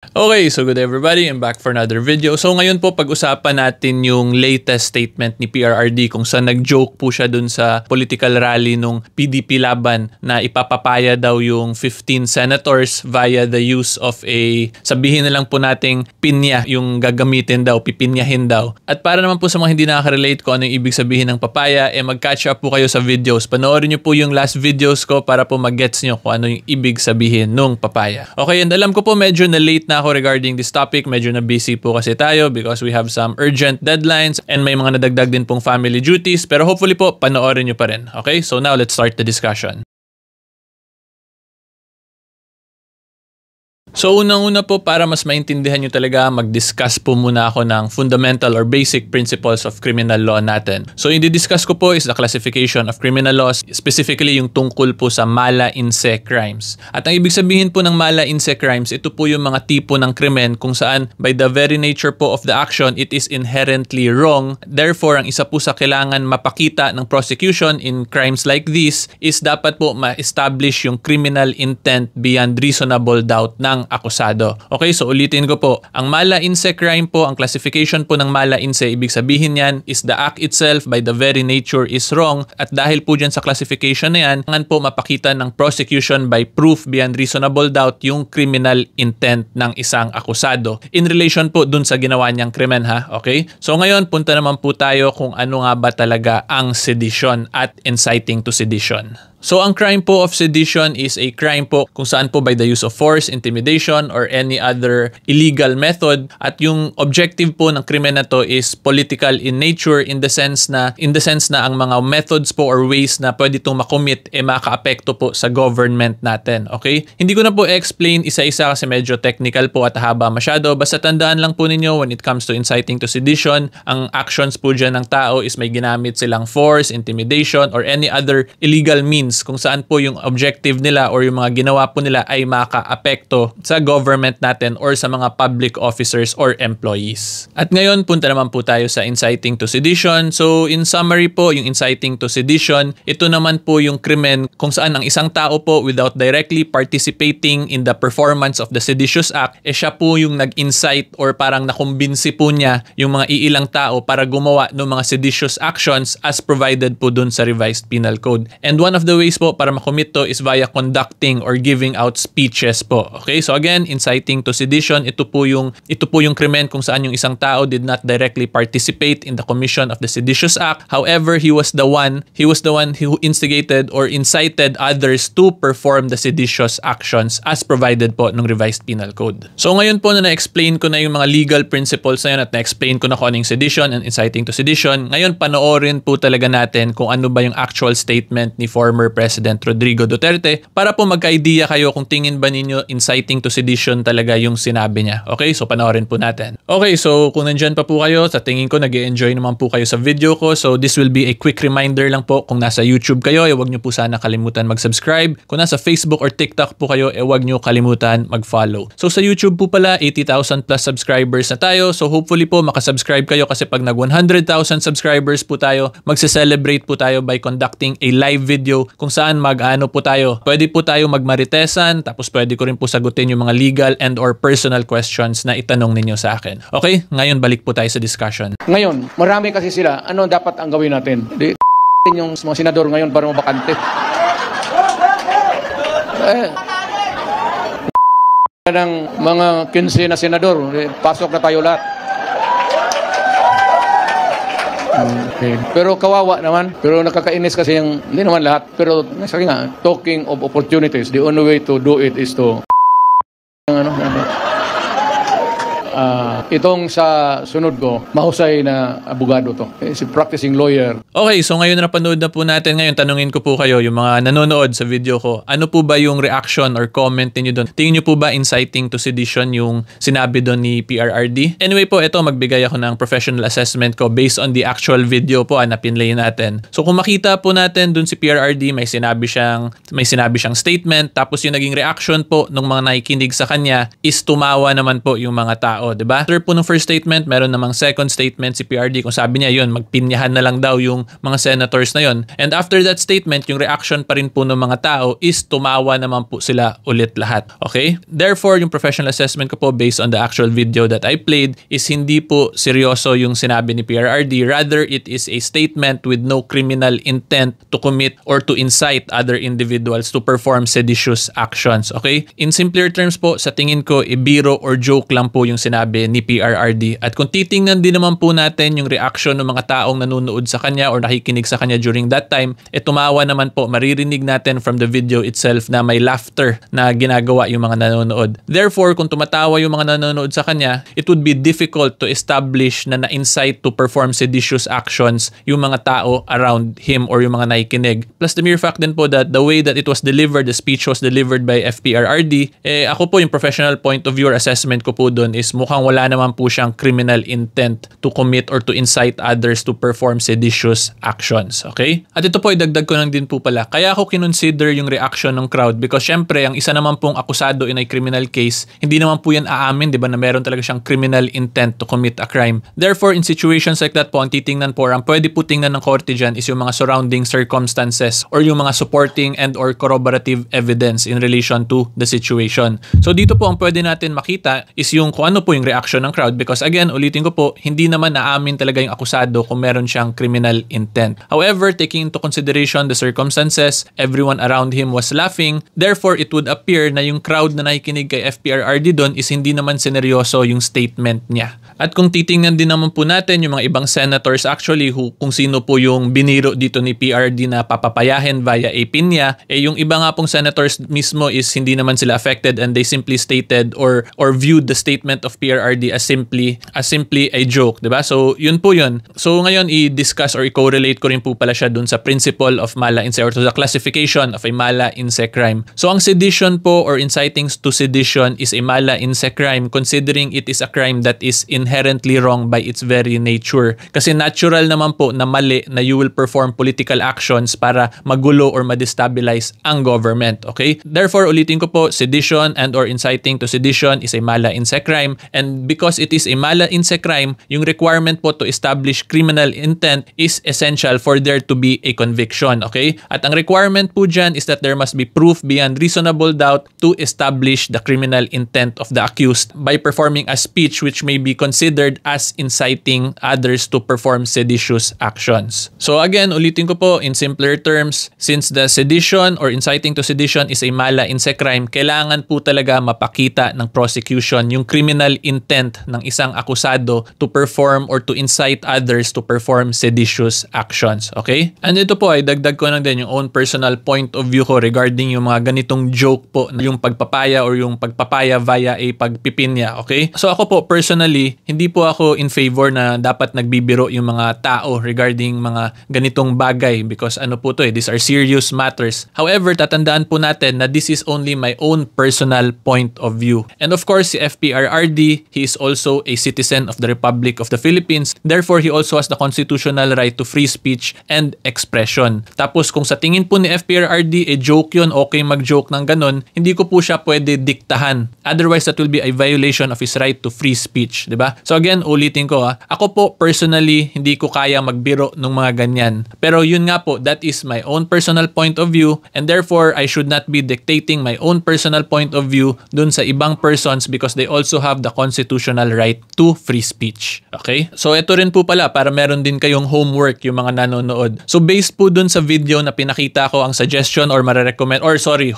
Okay, so good everybody, I'm back for another video. So ngayon po pag-usapan natin yung latest statement ni PRRD kung saan nag-joke po siya dun sa political rally nung PDP laban na ipapapaya daw yung 15 senators via the use of sabihin na lang po nating pinya yung gagamitin daw, pipinyahin daw. At para naman po sa mga hindi nakaka-relate kung ano yung ibig sabihin ng papaya, mag-catch up po kayo sa videos. Panoorin nyo po yung last videos ko para po mag-gets nyo kung ano yung ibig sabihin nung papaya. Okay, and alam ko po medyo na late na ako regarding this topic. Medyo na busy po kasi tayo because we have some urgent deadlines and may mga nadagdag din pong family duties. Pero hopefully po, panoorin nyo pa rin. Okay, so now let's start the discussion. So unang-una po, para mas maintindihan nyo talaga, mag-discuss po muna ako ng fundamental or basic principles of criminal law natin. So i-discuss ko po is the classification of criminal laws, specifically yung tungkol po sa mala in se crimes. At ang ibig sabihin po ng mala in se crimes, ito po yung mga tipo ng krimen kung saan by the very nature po of the action, it is inherently wrong. Therefore, ang isa po sa kailangan mapakita ng prosecution in crimes like this is dapat po ma-establish yung criminal intent beyond reasonable doubt ng akusado. Okay, so ulitin ko po. Ang mala in se crime po, ang classification po ng mala in se, ibig sabihin yan is the act itself by the very nature is wrong. At dahil po dyan sa classification na yan, kailangan po mapakita ng prosecution by proof beyond reasonable doubt yung criminal intent ng isang akusado in relation po dun sa ginawa niyang krimen, ha? Okay? So ngayon, punta naman po tayo kung ano nga ba talaga ang sedition at inciting to sedition. So ang crime po of sedition is a crime po kung saan po by the use of force, intimidation, or any other illegal method. At yung objective po ng krimen na to is political in nature in the sense na ang mga methods po or ways na pwede itong makomit makaapekto po sa government natin. Okay? Hindi ko na po explain isa-isa kasi medyo technical po at haba masyado. Basta tandaan lang po ninyo when it comes to inciting to sedition, ang actions po dyan ng tao is may ginamit silang force, intimidation, or any other illegal means kung saan po yung objective nila or yung mga ginawa po nila ay makaapekto sa government natin or sa mga public officers or employees. At ngayon, punta naman po tayo sa inciting to sedition. So, in summary po, yung inciting to sedition, ito naman po yung krimen kung saan ang isang tao po without directly participating in the performance of the seditious act, siya po yung nag-incite or parang nakumbinsi po niya yung mga iilang tao para gumawa ng mga seditious actions as provided po dun sa revised penal code. And one of the ways po para makomit to is via conducting or giving out speeches po. Okay? So again, inciting to sedition, ito po yung krimen kung saan yung isang tao did not directly participate in the commission of the seditious act. However, he was the one who instigated or incited others to perform the seditious actions as provided po ng revised penal code. So ngayon po na-explain ko na yung mga legal principles na yun at na-explain ko na kung anong sedition and inciting to sedition. Ngayon, panoorin po talaga natin kung ano ba yung actual statement ni former President Rodrigo Duterte para po magka-idea kayo kung tingin ba ninyo inciting to sedition talaga yung sinabi niya. Okay, so panoorin po natin. Okay, so kung nandyan pa po kayo, sa tingin ko nag-e-enjoy naman po kayo sa video ko. So this will be a quick reminder lang po kung nasa YouTube kayo, huwag nyo po sana kalimutan mag-subscribe. Kung nasa Facebook or TikTok po kayo, huwag nyo kalimutan mag-follow. So sa YouTube po pala, 80,000 plus subscribers na tayo. So hopefully po makasubscribe kayo kasi pag nag 100,000 subscribers po tayo, magse-celebrate po tayo by conducting a live video kung saan mag-ano po tayo. Pwede po tayo magmaritesan, tapos pwede ko rin po sagutin yung mga legal and or personal questions na itanong ninyo sa akin. Okay, ngayon balik po tayo sa discussion. Ngayon, marami kasi sila. Ano dapat ang gawin natin? Yung mga senador ngayon para mabakante. Ng mga 15 na senador, pasok na tayo lahat. Okay. Pero kawawa naman. Pero nakakainis kasi yung, hindi naman lahat. Pero sabi nga, talking of opportunities, the only way to do it is to itong sa sunod ko, mahusay na abogado to. Si practicing lawyer. Okay, so ngayon napanood na po natin. Ngayon, tanungin ko po kayo, yung mga nanonood sa video ko, ano po ba yung reaction or comment niyo doon? Tingin niyo po ba inciting to sedition yung sinabi doon ni PRRD? Anyway po, ito, magbigay ako ng professional assessment ko based on the actual video po na pinlay natin. So kung makita po natin doon si PRRD, may sinabi siyang statement, tapos yung naging reaction po ng mga nakikinig sa kanya is tumawa naman po yung mga tao, 'di ba? After after po ng first statement, meron namang second statement si PRD kung sabi niya yun, magpinyahan na lang daw yung mga senators na yun. And after that statement, yung reaction pa rin po ng mga tao is tumawa naman po sila ulit lahat. Okay? Therefore, yung professional assessment ko po based on the actual video that I played is hindi po seryoso yung sinabi ni PRRD. Rather, it is a statement with no criminal intent to commit or to incite other individuals to perform seditious actions. Okay? In simpler terms po, sa tingin ko, ibiro or joke lang po yung sinabi ni PRRD. At kung titingnan din naman po natin yung reaction ng mga taong nanonood sa kanya or nakikinig sa kanya during that time, tumawa naman po. Maririnig natin from the video itself na may laughter na ginagawa yung mga nanonood. Therefore, kung tumatawa yung mga nanonood sa kanya, it would be difficult to establish na na-incite to perform seditious actions yung mga tao around him or yung mga nakikinig. Plus the mere fact din po that the way that it was delivered, the speech was delivered by FPRRD, ako po yung professional point of view or assessment ko po doon is mukhang wala naman po siyang criminal intent to commit or to incite others to perform seditious actions. Okay? At ito po, idagdag ko lang din po pala. Kaya ako kinonsider yung reaction ng crowd because syempre, ang isa naman pong akusado in a criminal case, hindi naman po yan aamin, di ba, na meron talaga siyang criminal intent to commit a crime. Therefore, in situations like that po, ang titingnan po, ang pwede po tingnan ng korte dyan is yung mga surrounding circumstances or yung mga supporting and or corroborative evidence in relation to the situation. So dito po, ang pwede natin makita is yung kung ano po yung reaction ng crowd because again, ulitin ko po, hindi naman naamin talaga yung akusado kung meron siyang criminal intent. However, taking into consideration the circumstances, everyone around him was laughing. Therefore, it would appear na yung crowd na nakikinig kay FPRRD doon is hindi naman seneryoso yung statement niya. At kung titingnan din naman po natin yung mga ibang senators actually kung sino po yung biniro dito ni PRD na papapayahin via a pinya, yung iba nga pong senators mismo is hindi naman sila affected and they simply stated or viewed the statement of PRRD as simply a joke, diba? So yun po yun. So ngayon i-discuss or i-correlate ko rin po pala siya dun sa principle of mala in se or to the classification of a mala in se crime. So ang sedition po or inciting to sedition is a mala in se crime considering it is a crime that is inherently wrong by its very nature. Kasi natural naman po na mali na you will perform political actions para magulo or ma-destabilize ang government. Okay? Therefore, ulitin ko po, sedition and or inciting to sedition is a mala in se crime and because it is a mala in se crime, yung requirement po to establish criminal intent is essential for there to be a conviction. Okay? At ang requirement po dyan is that there must be proof beyond reasonable doubt to establish the criminal intent of the accused by performing a speech which may be considered as inciting others to perform seditious actions. So again, ulitin ko po in simpler terms, since the sedition or inciting to sedition is a mala in se crime, kailangan po talaga mapakita ng prosecution yung criminal intent ng isang akusado to perform or to incite others to perform seditious actions. Okay? And ito po ay dagdag ko lang din yung own personal point of view ko regarding yung mga ganitong joke po, yung pagpapaya or yung pagpapaya via a pagpipinya. Okay? So ako po personally, hindi po ako in favor na dapat nagbibiro yung mga tao regarding mga ganitong bagay because ano po to these are serious matters. However, tatandaan po natin na this is only my own personal point of view. And of course, si FPRRD, he is also a citizen of the Republic of the Philippines. Therefore, he also has the constitutional right to free speech and expression. Tapos kung sa tingin po ni FPRRD, joke yun, okay mag-joke ng ganun, hindi ko po siya pwede diktahan. Otherwise, that will be a violation of his right to free speech. Diba? So again, ulitin ko ako po personally, hindi ko kaya magbiro ng mga ganyan. Pero yun nga po, that is my own personal point of view and therefore, I should not be dictating my own personal point of view dun sa ibang persons because they also have the constitutional right to free speech. Okay? So ito rin po pala para meron din kayong homework yung mga nanonood. So based po dun sa video na pinakita ko, ang suggestion or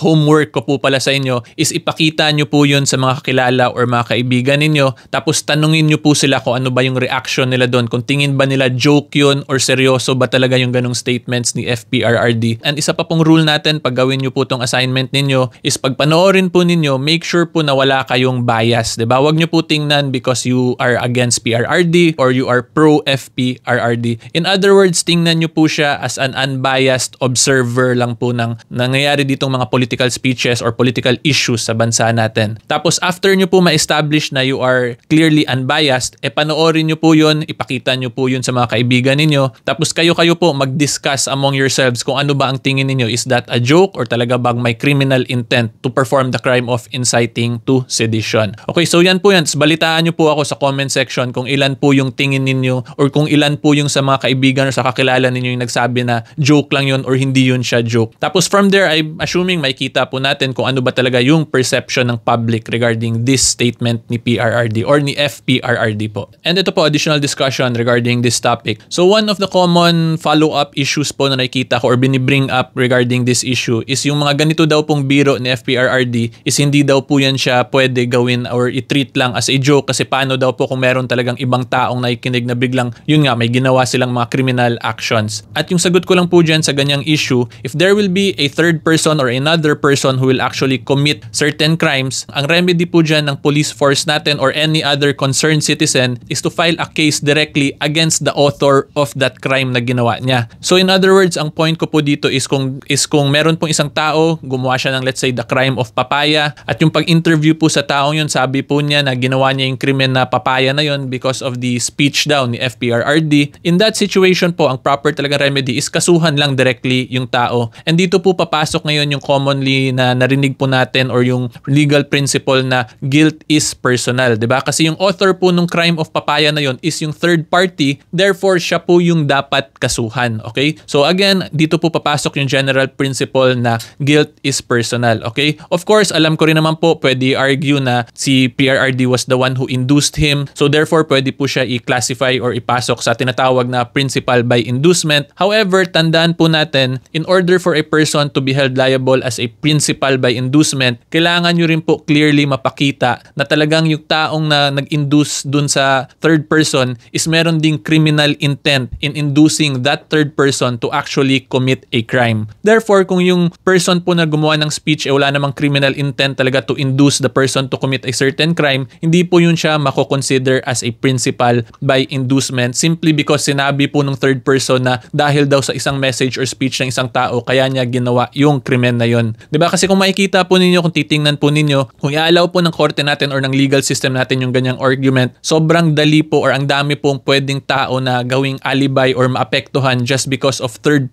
homework ko po pala sa inyo is ipakita nyo po yun sa mga kakilala or mga kaibigan ninyo tapos tanungin nyo po sila kung ano ba yung reaction nila doon, kung tingin ba nila joke yun or seryoso ba talaga yung ganong statements ni FPRRD. And isa pa pong rule natin pag gawin nyo po tong assignment ninyo is pag panoorin po ninyo, make sure po na wala kayong bias. Diba? Huwag nyo po tingnan because you are against PRRD or you are pro FPRRD. In other words, tingnan nyo po siya as an unbiased observer lang po ng nangyayari ditong mga political speeches or political issues sa bansa natin. Tapos after nyo po ma-establish na you are clearly unbiased, panoorin nyo po yun, ipakita nyo po yun sa mga kaibigan ninyo. Tapos kayo po mag-discuss among yourselves kung ano ba ang tingin ninyo. Is that a joke or talaga bang may criminal intent to perform the crime of inciting to sedition? Okay, so yan po yan. Balita hulaan nyo po ako sa comment section kung ilan po yung tingin ninyo or kung ilan po yung sa mga kaibigan or sa kakilala ninyo yung nagsabi na joke lang yun or hindi yun siya joke. Tapos from there, I'm assuming makikita po natin kung ano ba talaga yung perception ng public regarding this statement ni PRRD or ni FPRRD po. And ito po, additional discussion regarding this topic. So one of the common follow-up issues po na nakikita ko or binibring up regarding this issue is yung mga ganito daw pong biro ni FPRRD is hindi daw po yan siya pwede gawin or i-treat lang as a joke kasi paano daw po kung meron talagang ibang taong nakikinig na biglang yun nga may ginawa silang mga criminal actions. At yung sagot ko lang po dyan sa ganyang issue, if there will be a third person or another person who will actually commit certain crimes, ang remedy po dyan ng police force natin or any other concerned citizen is to file a case directly against the author of that crime na ginawa niya. So in other words, ang point ko po dito is kung meron pong isang tao, gumawa siya ng let's say the crime of papaya at yung pag-interview po sa taong yun, sabi po niya na ginawa niya yung krimen na papaya na yun because of the speech daw ni FPRRD. In that situation po, ang proper talaga remedy is kasuhan lang directly yung tao. And dito po papasok ngayon yung commonly na narinig po natin or yung legal principle na guilt is personal, 'di ba? Kasi yung author po nung crime of papaya na yun is yung third party, therefore siya po yung dapat kasuhan, okay? So again, dito po papasok yung general principle na guilt is personal, okay? Of course, alam ko rin naman po, pwede argue na si PRRD was the one who induced him. So therefore, pwede po siya i-classify or ipasok sa tinatawag na principal by inducement. However, tandaan po natin, in order for a person to be held liable as a principal by inducement, kailangan nyo rin po clearly mapakita na talagang yung taong na nag-induce dun sa third person is meron ding criminal intent in inducing that third person to actually commit a crime. Therefore, kung yung person po na gumawa ng speech wala namang criminal intent talaga to induce the person to commit a certain crime, hindi po yun siya mako-consider as a principal by inducement simply because sinabi po ng third person na dahil daw sa isang message or speech ng isang tao kaya niya ginawa yung krimen na yun. 'Di ba? Kasi kung makikita po ninyo, kung titingnan po ninyo, kung i-allow po ng korte natin or ng legal system natin yung ganyang argument, sobrang dali po or ang dami pong pwedeng tao na gawing alibi or maapektuhan just because of third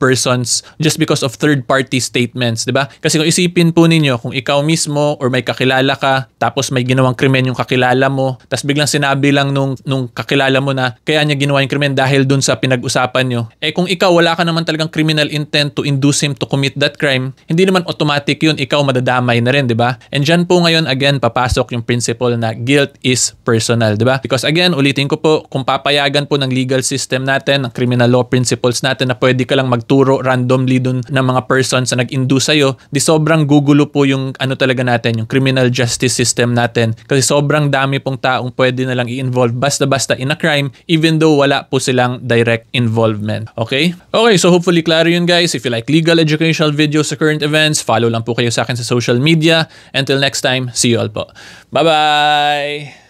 party statements, 'di ba? Kasi kung isipin po ninyo, kung ikaw mismo or may kakilala ka, tapos may ginawang krimen yung kakilala mo, tapos biglang sinabi lang nung kakilala mo na kaya niya ginawa yung krimen dahil dun sa pinag-usapan nyo. Kung ikaw wala ka naman talagang criminal intent to induce him to commit that crime, hindi naman automatic yun, ikaw madadamay na rin, di ba? And dyan po ngayon, again, papasok yung principle na guilt is personal, di ba? Because again, ulitin ko po, kung papayagan po ng legal system natin, ng criminal law principles natin na pwede ka lang magturo randomly dun ng mga persons na nag-induce sa'yo, di sobrang gugulo po yung talaga natin, yung criminal justice system natin. Kasi sobrang dami pong taong pwede na lang i-involve basta-basta in a crime even though wala po silang direct involvement. Okay? Okay, so hopefully klaro yun guys. If you like legal educational videos sa current events, follow lang po kayo sa akin sa social media. Until next time, see you all po. Bye-bye!